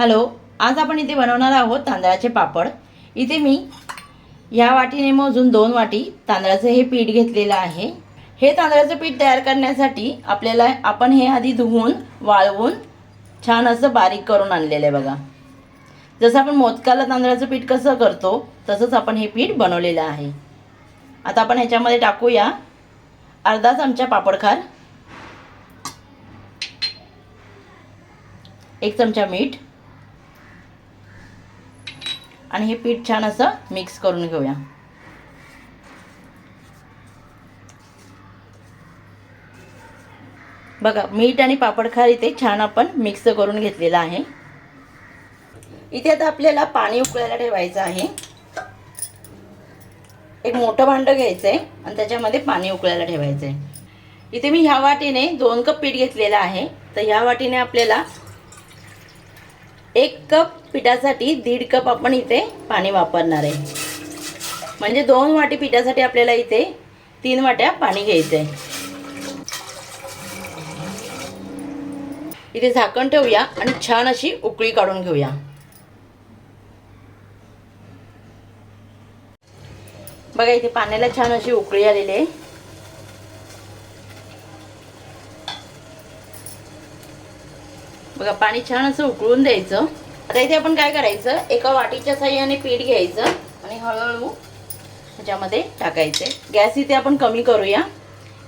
Hello, आज आपण इथे बनवणार आहोत तांदळाचे पापड। इथे मी या वाटीने मोजून 2 वाटी तांदळाचे हे पीठ घेतलेलं आहे। हे तांदळाचे पीठ तयार करण्यासाठी आपण हे आधी धुवून वाळवून छान असं बारीक करून आणलेलं आहे बघा। जसं आपण मोदकाला तांदळाचं पीठ कसं करतो तसंच आपण हे पीठ बनवलेलं आहे। आता आपण ह्याच्यामध्ये टाकूया अर्धा चमचा पापडखार, 1 चमचा मीठ आणि हे पीठ छान असं मिक्स करून घेऊया। बघा, मीठ आणि पापडखार इथे छान आपण मिक्स करून घेतलेला आहे। इथे आता आपल्याला पाणी उकळायला ठेवायचं आहे। एक मोठं भांडं घ्यायचं आहे आणि त्याच्यामध्ये पाणी उकळायला ठेवायचं आहे। इथे मी ह्या वाटीने 2 कप पीठ घेतलेलं आहे। तर ह्या वाटीने आपल्याला 1 कप पिठासाठी 1.5 कप आपण इथे पाणी वापरणार आहे। म्हणजे 2 वाटी पिठासाठी आपल्याला इथे 3 वाट्या पाणी घ्यायचं आहे। इथे झाकण ठेवूया आणि छान अशी उकळी काढून घेऊया। बघा, इथे पाण्याला छान अशी उकळी आलेली आहे। बघा, पाणी छान असं उकळून द्यायचं। आता इथे आपण काय करायचं, एका वाटीच्या साहाय्याने पीठ घ्यायचं आणि हळूहळू ह्याच्यामध्ये टाकायचे। गॅस इथे आपण कमी करूया।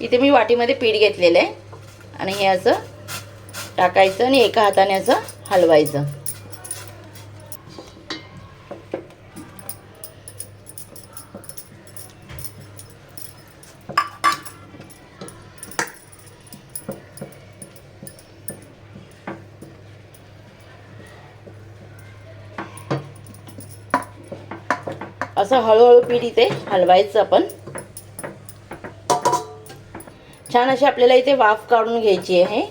इथे मी वाटीमध्ये पीठ घेतलेलं आहे आणि हे असं टाकायचं आणि एका हाताने असं हलवायचं। असं हळूहळू पीठ इथे हलवायचं आपण। छान अशी आपल्याला इथे वाफ काढून घ्यायची आहे।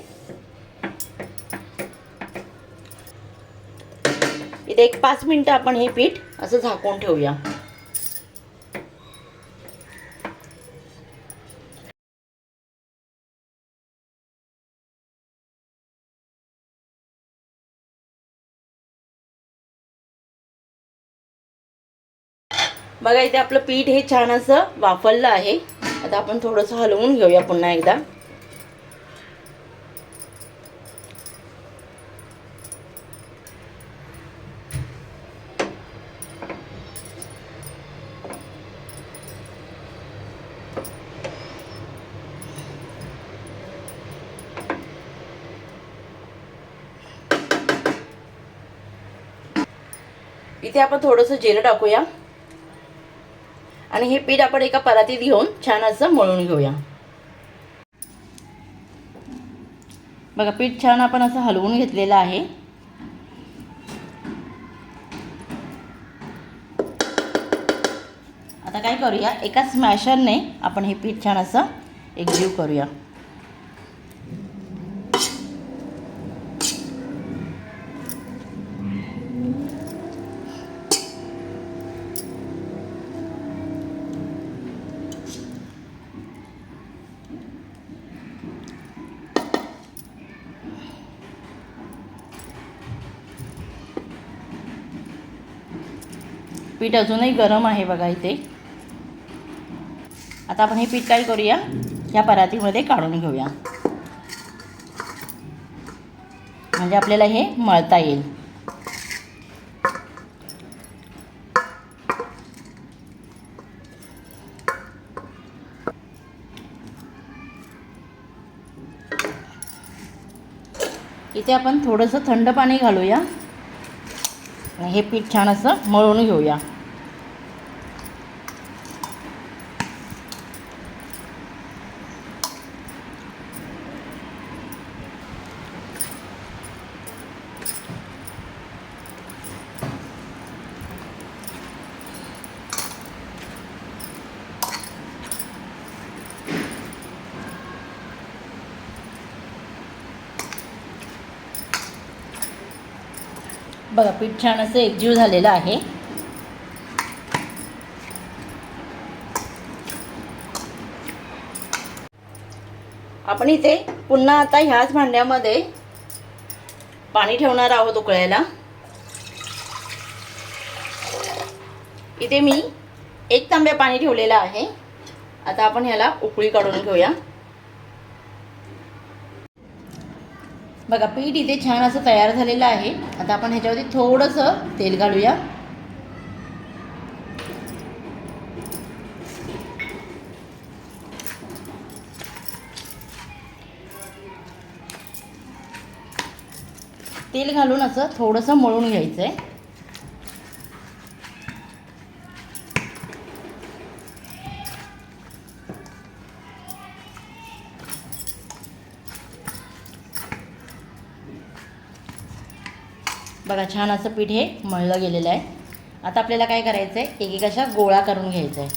इथे 5 मिनिटं आपण हे पीठ असं झाकून ठेवूया। बघा, इथे आपलं पीठ हे छान असं वाफरलं आहे। आता आपण थोडंसं हलवून घेऊया पुन्हा एकदा। इथे आपण थोडंसं जिरं टाकूया आणि हे पीठ आपण एका परातीत घेऊन छान असं मळून घेऊया। बघा, पीठ छान आपण असं हलवून घेतलेलं आहे। आता काय करूया, एका स्मॅशरने आपण हे पीठ छान असं एकजीव करूया। पीठ अजूनही गरम आहे बघा इथे। आता आपण हे पीठ काय करूया, या परातीमध्ये काढून घेऊया म्हणजे आपल्याला हे मळता येईल। इथे आपण थोडंसं थंड पाणी घालूया आणि हे पीठ छान असं मळून घेऊया। बघा, पीठ छान असं एकजीव झालेलं आहे। आपण इथे पुन्हा आता ह्याच भांड्यामध्ये पाणी ठेवणार आहोत उकळायला। इथे मी 1 तांब्या पाणी ठेवलेलं आहे. आता आपण ह्याला उकळी काढून घेऊया. बघा पीठ इथे छान असं तयार झालेलं आहे. आता आपण ह्याच्यावरती थोडंसं तेल घालूया. तेल घालून असं थोडंसं मळून घ्यायचं आहे. बघा छान असं पीठ हे मळलं गेलेलं आहे. आता आपल्याला काय करायचं आहे, एक एक अशा गोळा करून घ्यायचा आहे.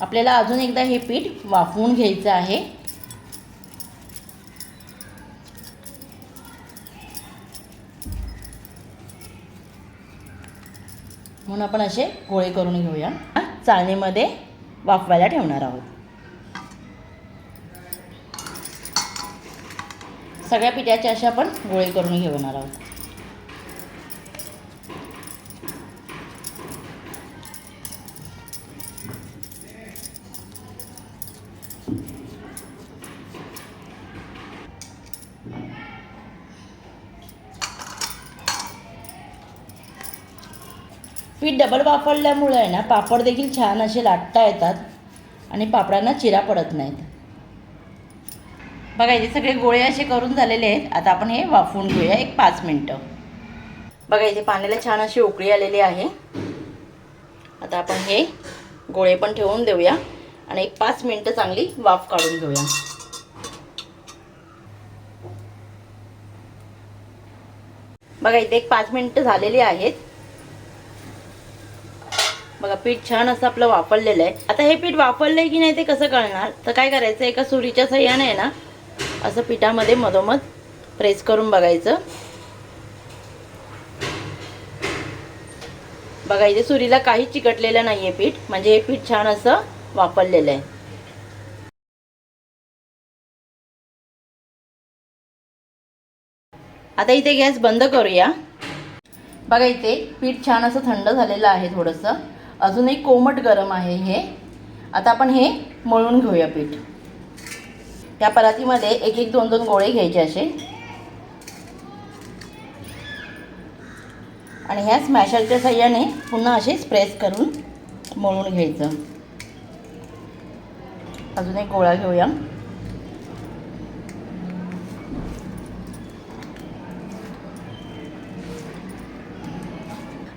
आपल्याला अजून एकदा हे पीठ वाफवून घ्यायचं आहे. म्हणून आपण असे गोळे करून घेऊया. चाळणीमध्ये वाफवायला ठेवणार आहोत. सगळ्या पिठाचे असे आपण गोळे करून घेणार आहोत. पीठ डबल वापरल्यामुळे आहे ना, पापड देखील छान असे लाटता येतात आणि पापडांना चिरा पडत नाहीत. बघा इथे सगळे गोळे असे करून झालेले आहेत. आता आपण हे वाफवून घेऊया 5 मिनटं. बघा इथे पाण्याला छान अशी उकळी आलेली आहे. आता आपण हे गोळे पण ठेवून देऊया आणि 5 मिनटं चांगली वाफ काढून घेऊया. बघा इथे 5 मिनटं झालेली आहेत. बघा पीठ छान असं आपलं वाफरलेलं आहे. आता हे पीठ वाफरलंय की नाही ते कसं कळणार, तर काय करायचं, एका सुरीच्या साह्याने आहे ना असं पिठामध्ये मधोमध प्रेस करून बघायचं. बघा इथे सुरीला काहीच चिकटलेलं नाहीये पीठ, म्हणजे हे पीठ छान असं वाफरलेलं आहे. आता इथे गॅस बंद करूया. बघा इथे पीठ छान असं थंड झालेलं आहे. थोडंसं अजूनही कोमट गरम आहे हे. आता आपण हे मळून घेऊया पीठ. त्या परातीमध्ये 1-1, 2-2 गोळे घ्यायचे असे आणि ह्या स्मॅशरच्या साह्याने पुन्हा असे प्रेस करून मळून घ्यायचं. अजून एक गोळा घेऊया.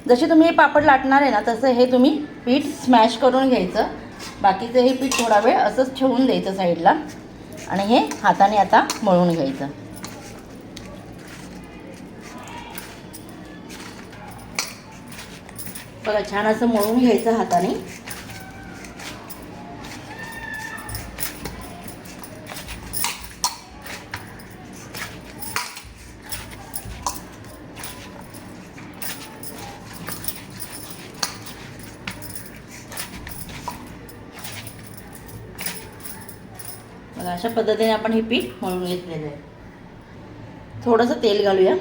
जसे तुम्ही हे पापड लाटणार आहे ना, तसं हे तुम्ही पीठ स्मॅश करून घ्यायचं. बाकीचं हे पीठ थोडा वेळ असंच ठेवून द्यायचं साईडला आणि हे हाताने आता मळून घ्यायचं. बघा छान असं मळून घ्यायचं हाताने. बघा अशा पद्धतीने आपण हे पीठ मळून घेतलेलं आहे. थोडंसं तेल घालूया.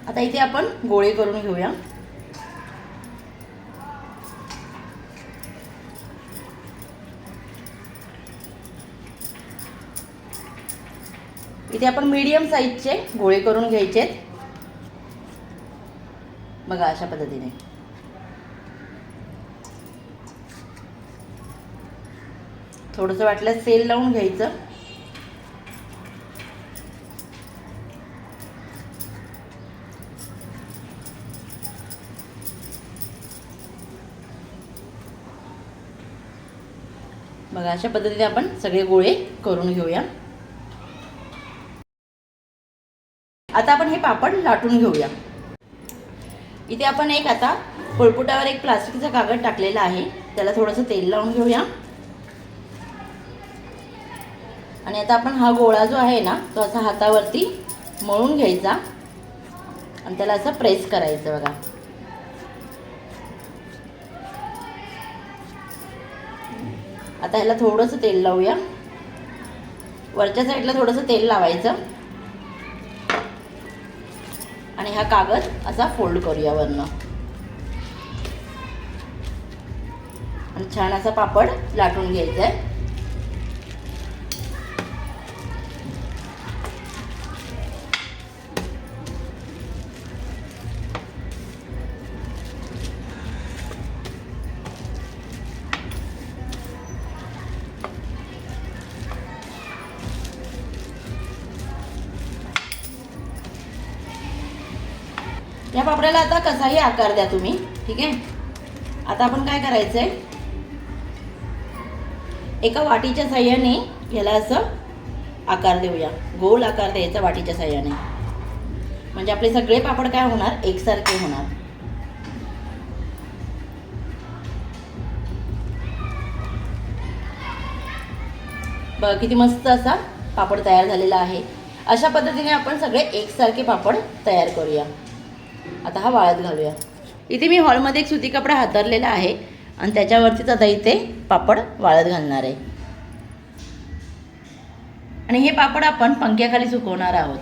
आता इथे आपण गोळे करून घेऊया. इथे आपण मीडियम साईजचे गोळे करून घ्यायचे. बघा अशा पद्धतीने. थोडंसं वाटल्यास तेल लावून घ्यायचं. बघा अशा पद्धतीने आपण सगळे गोळे करून घेऊया. आता आपण हे पापड लाटून घेऊया. इथे आपण आता पोळपाटावर एक प्लास्टिकचा कागद टाकलेला आहे. त्याला थोडंसं तेल लावून घेऊया आणि आता आपण हा गोळा जो आहे ना, तो असा हातावरती मळून घ्यायचा. आणि त्याला असं प्रेस करायचं बघा. आता ह्याला थोडंसं तेल लावूया. वरच्या साईडला थोडंसं तेल लावायचं आणि हा कागद असा फोल्ड करूया वरनं आणि छान असा पापड लाटून घ्यायचा आहे. या पापड्याला आता कसाही आकार द्या तुम्ही, ठीक आहे. आता आपण काय करायचं आहे, एका वाटीच्या साह्याने याला असं आकार देऊया. गोल आकार द्यायचा वाटीच्या साह्याने, म्हणजे आपले सगळे पापड काय होणार, एकसारखे होणार. बघा किती मस्त असा पापड तयार झालेला आहे. अशा पद्धतीने आपण सगळे एकसारखे पापड तयार करूया. आता हा वाळत घालूया. इथे मी हॉलमध्ये एक सुती कपडा हातरलेला आहे आणि त्याच्यावरतीच आता इथे पापड वाळत घालणार आहे. आणि हे पापड आपण पंख्याखाली सुकवणार आहोत.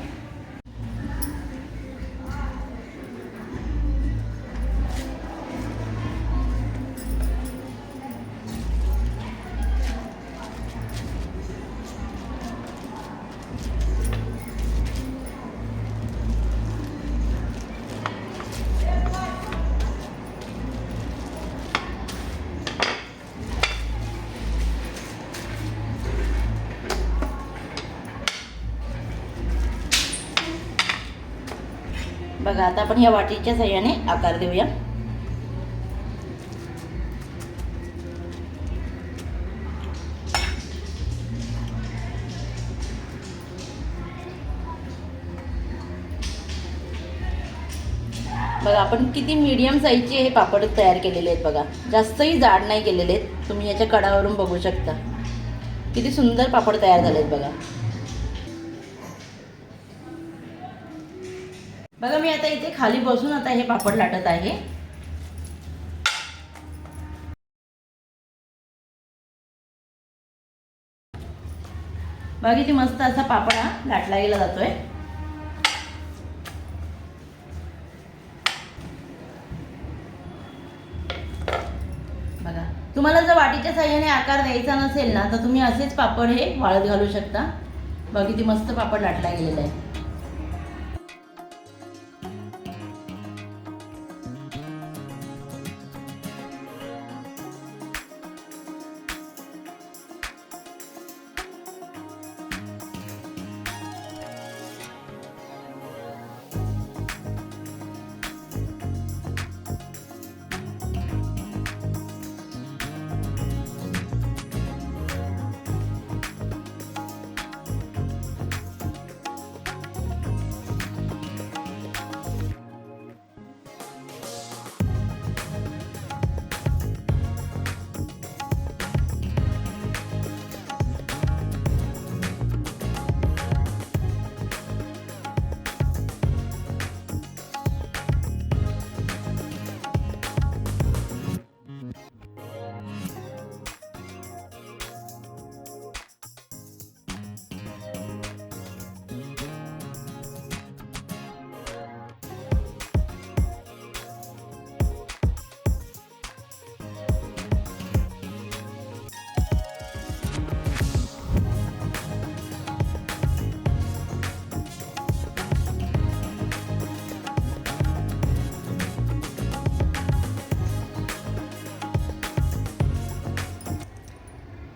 बघा आता आपण या वाटीच्या साह्याने आकार देऊया. बघा आपण किती मीडियम साईजचे हे पापड तयार केलेले आहेत. बघा जास्तही जाड नाही केलेले आहेत. तुम्ही याच्या कडावरून बघू शकता किती सुंदर पापड तयार झालेत. बघा बघा मी आता इथे खाली बसून आता हे पापड लाटत आहे. बघा किती मस्त असा पापड हा लाटला गेला जातोय. बघा तुम्हाला जर वाटीच्या साह्याने आकार द्यायचा नसेल ना, तर तुम्ही असेच पापड हे वाळत घालू शकता. बघा किती मस्त पापड लाटला गेलेला आहे.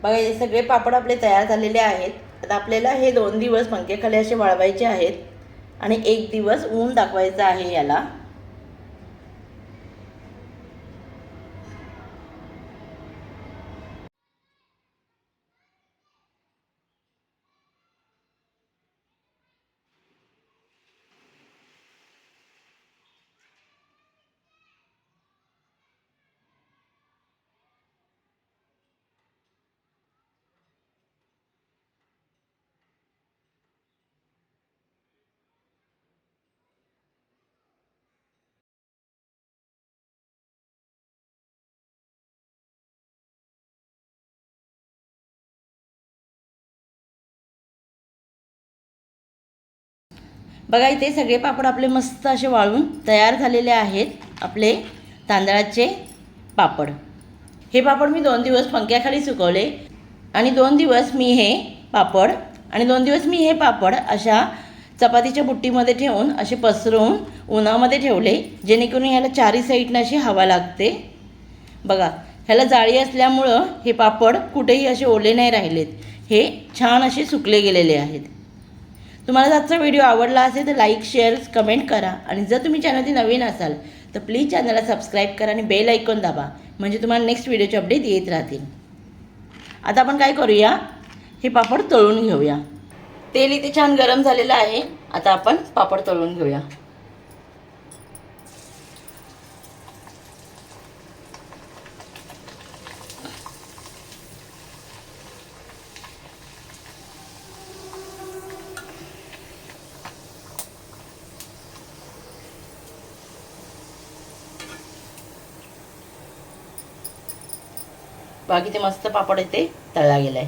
बघा हे सगळे पापड आपले तयार झालेले आहेत. आता आपल्याला हे 2 दिवस पंख्याखाली असे वाळवायचे आहेत आणि 1 दिवस ऊन दाखवायचं आहे याला. बघा इथे सगळे पापड आपले मस्त असे वाळून तयार झालेले आहेत आपले तांदळाचे पापड। हे पापड मी 2 दिवस पंख्याखाली सुकवले आणि 2 दिवस मी हे पापड अशा चपातीच्या बुट्टीमध्ये ठेवून असे पसरवून उन्हामध्ये ठेवले, जेणेकरून ह्याला चारी साईडनं अशी हवा लागते। बघा ह्याला जाळी असल्यामुळं हे पापड कुठेही असे ओले नाही राहिलेत, हे छान असे सुकले गेलेले आहेत। तुम्हाला आजचा व्हिडिओ आवडला असेल तर लाईक शेअर कमेंट करा आणि जर तुम्ही चॅनलवर नवीन असाल तर प्लीज चॅनलला सबस्क्राईब करा आणि बेल आयकॉन दाबा, म्हणजे तुम्हाला नेक्स्ट व्हिडिओचे अपडेट येत राहतील। आता आपण काय करूया, हे पापड तळून घेऊया। तेल इथे छान गरम झालेलं आहे, आता आपण पापड तळून घेऊया। बाकी ते मस्त पापड इथे तळला गेलाय।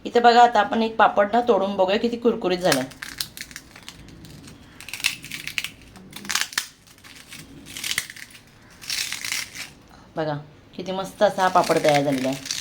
इथे बघा आता आपण एक पापड ना तोडून बघूया किती कुरकुरीत झाला। बघा किती मस्त असा हा पापड तयार झालेला आहे।